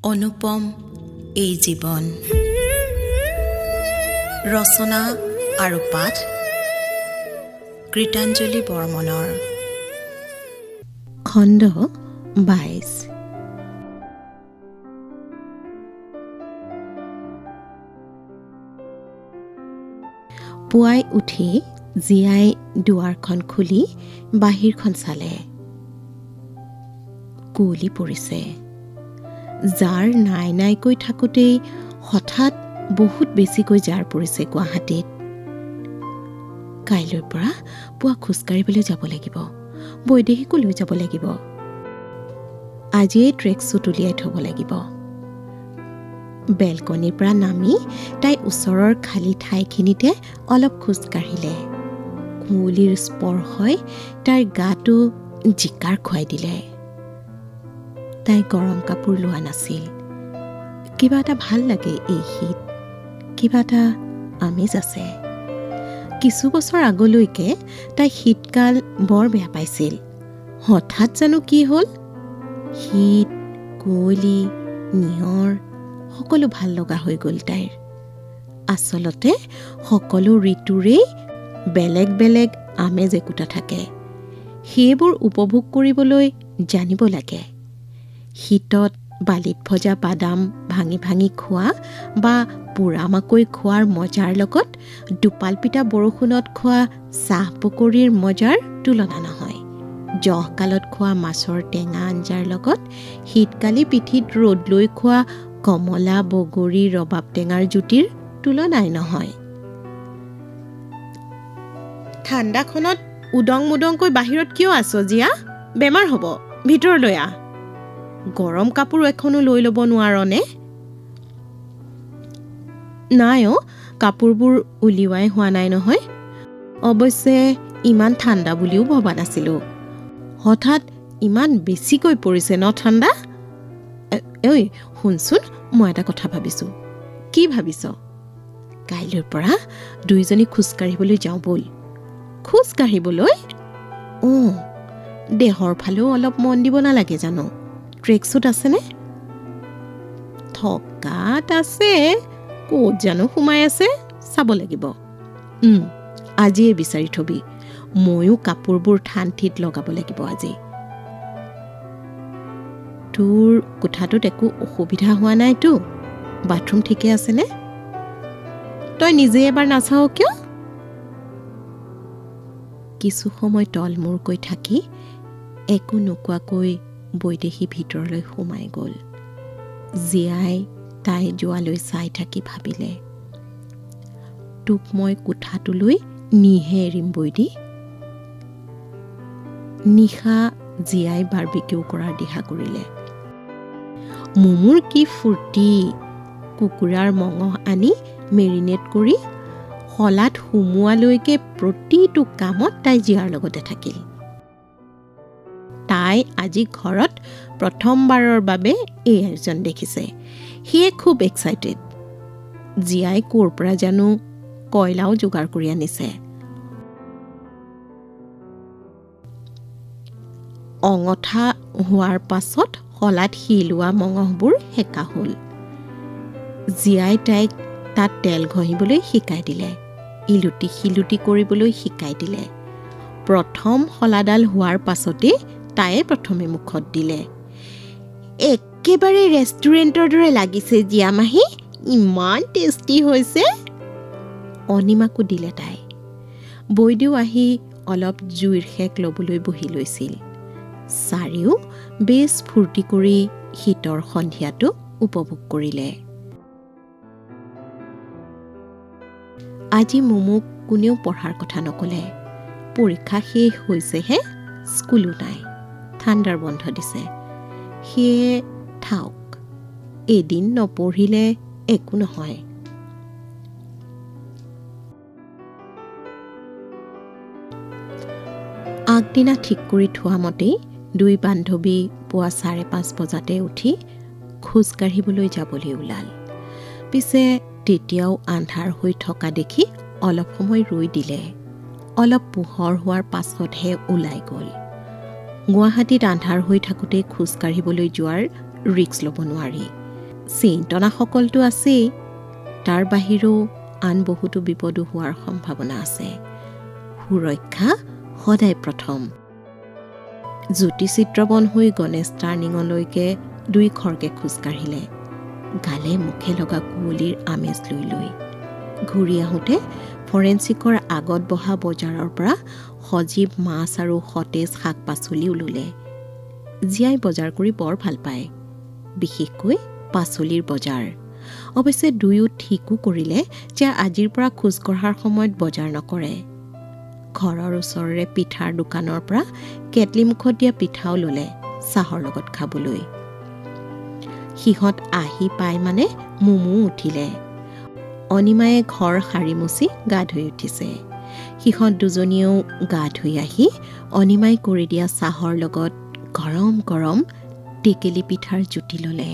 অনুপম এই জীৱন ৰচনা আৰু পাঠ কৃতাঞ্জলি বৰ্মনৰ খণ্ড 22 পুৱাই উঠি জীয়াই দুৱাৰখন খুলি বাহিৰখন চালে কুঁৱলী পৰিছে জাৰ নাই নাইকৈ থাকোঁতেই হঠাৎ বহুত বেছিকৈ জাৰ পৰিছে গুৱাহাটীত কাইলৈৰ পৰা পুৱা খোজকাঢ়িবলৈ যাব লাগিব বৈদেশীকো লৈ যাব লাগিব আজিয়েই ট্ৰেক শ্বুট উলিয়াই থ'ব লাগিব বেলকনিৰ পৰা নামি তাই ওচৰৰ খালী ঠাইখিনিতে অলপ খোজকাঢ়িলে কুঁৱলীৰ স্পৰ্শই তাইৰ গাটো জিকাৰ খুৱাই দিলে তাই গৰম কাপোৰ লোৱা নাছিল কিবা এটা ভাল লাগে এই শীত কিবা এটা আমেজ আছে কিছু বছৰ আগলৈকে তাই শীতকাল বৰ বেয়া পাইছিল হঠাৎ জানো কি হ'ল শীত কুঁৱলী নিয়ৰ সকলো ভাল লগা হৈ গ'ল তাইৰ আচলতে সকলো ঋতুৰেই বেলেগ বেলেগ আমেজ একোটা থাকে সেইবোৰ উপভোগ কৰিবলৈ জানিব লাগে শীতত বালিত ভজা বাদাম ভাঙি ভাঙি খোৱা বা পোৰামাকৈ খোৱাৰ মজাৰ লগত দুপালপিতা বৰষুণত খোৱা চাহ পকৰীৰ মজাৰ তুলনা নহয় জহকালত খোৱা মাছৰ টেঙা আঞ্জাৰ লগত শীতকালি পিঠিত ৰ'দ লৈ খোৱা কমলা বগৰী ৰবাব টেঙাৰ জুতিৰ তুলনাই নহয় ঠাণ্ডাখনত উদং মুদংকৈ বাহিৰত কিয় আছ জীয়া বেমাৰ হ'ব ভিতৰলৈ আহ গৰম কাপোৰ এখনো লৈ ল'ব নোৱাৰনে নাই কাপোৰবোৰ উলিওৱাই হোৱা নাই নহয় অৱশ্যে ইমান ঠাণ্ডা বুলিও ভবা নাছিলোঁ হঠাৎ ইমান বেছিকৈ পৰিছে ন ঠাণ্ডা ঐ শুনচোন মই এটা কথা ভাবিছোঁ কি ভাবিছ কাইলৈৰ পৰা দুইজনী খোজকাঢ়িবলৈ যাওঁ ব'ল খোজকাঢ়িবলৈ দেহৰ ফালেও অলপ মন দিব নালাগে জানো ট্ৰেক শ্বুট আছেনে থকাত আছে ক'ত জানো সোমাই আছে চাব লাগিব আজিয়ে বিচাৰি থবি ময়ো কাপোৰবোৰ ঠান-ঠিত লগাব লাগিব আজি তোৰ কোঠাটোত একো অসুবিধা হোৱা নাইতো বাথৰুম ঠিকে আছেনে তই নিজে এবাৰ নাচাও কিয় কিছু সময় তলমূৰকৈ থাকি একো নোকোৱাকৈ বৈদেশী ভিতৰলৈ সোমাই গ'ল জীয়াই তাই যোৱালৈ চাই থাকি ভাবিলে তোক মই কোঠাটোলৈ নিহে এৰিম বৈদী নিশা জীয়াই বাৰ্বিকিউ কৰাৰ দিহা কৰিলে মোমোৰ কি ফূৰ্তি কুকুৰাৰ মঙহ আনি মেৰিনেট কৰি শলাত সুমোৱালৈকে প্ৰতিটো কামত তাই জীয়াৰ লগতে থাকিল তাই আজি ঘৰত প্ৰথমবাৰৰ বাবে এই আয়োজন দেখিছে সিয়ে খুব এক্সাইটেড জীয়াই ক'ৰ পৰা জানো কয়লাও যোগাৰ কৰি আনিছে অঙঠা হোৱাৰ পাছত শলাত শিলোৱা মঙহবোৰ সেকা হ'ল জীয়াই তাইক তাত তেল ঘঁহিবলৈ শিকাই দিলে ইলুটি শিলুটি কৰিবলৈ শিকাই দিলে প্ৰথম শলাডাল হোৱাৰ পাছতে তাইয়ে প্ৰথমে মুখত দিলে একেবাৰে ৰেষ্টুৰেণ্টৰ দৰে লাগিছে জীয়া মাহী ইমান টেষ্টি হৈছে অনিমাকো দিলে তাই বৈদেউ আহি অলপ জুইৰ শেক ল'বলৈ বহি লৈছিল চাৰিও বেছ ফূৰ্তি কৰি শীতৰ সন্ধিয়াটো উপভোগ কৰিলে আজি মোমোক কোনেও পঢ়াৰ কথা নক'লে পৰীক্ষা শেষ হৈছেহে স্কুলো নাই ঠাণ্ডাৰ বন্ধ দিছে সেয়ে থাওক এদিন নপঢ়িলে একো নহয় আগদিনা ঠিক কৰি থোৱা মতেই দুই বান্ধৱী পুৱা 5:30 বজাতে উঠি খোজকাঢ়িবলৈ যাবলৈ ওলাল পিছে তেতিয়াও আন্ধাৰ হৈ থকা দেখি অলপ সময় ৰৈ দিলে অলপ পোহৰ হোৱাৰ পাছতহে ওলাই গ'ল গুৱাহাটীত আন্ধাৰ হৈ থাকোঁতে খোজ কাঢ়িবলৈ যোৱাৰ ৰিস্ক ল'ব নোৱাৰি চেইনটনাসকলটো আছেই, তাৰ বাহিৰেও আন বহুতো বিপদো হোৱাৰ সম্ভাৱনা আছে। সুৰক্ষা সদায় প্ৰথম। জ্যোতিচিত্ৰবন হৈ গণেশ টাৰ্ণিঙলৈকে 2 খৰকে খোজকাঢ়িলে, গালে মুখে লগা কুঁৱলীৰ আমেজ লৈ লৈ। ঘূৰি আহোঁতে ফৰেঞ্চিকৰ আগত বহা বজাৰৰ পৰা সজীৱ মাছ আৰু সতেজ শাক পাচলিও ল'লে। জীয়াই বজাৰ কৰি বৰ ভাল পায়, বিশেষকৈ পাচলিৰ বজাৰ। অৱশ্যে দুয়ো ঠিকো কৰিলে যে আজিৰ পৰা খোজ কঢ়াৰ সময়ত বজাৰ নকৰে। ঘৰৰ ওচৰৰে পিঠাৰ দোকানৰ পৰা কেটলি মুখত দিয়া পিঠাও ল'লে চাহৰ লগত খাবলৈ। সিহঁত আহি পাই মানে মুমু উঠিলে। অনিমায়ে ঘৰ সাৰি মুচি গা ধুই উঠিছে। সিহঁত দুজনীয়েও গা ধুই আহি অনিমাই কৰি দিয়া চাহৰ লগত গৰম গৰম টেকেলি পিঠাৰ জুতি ল'লে।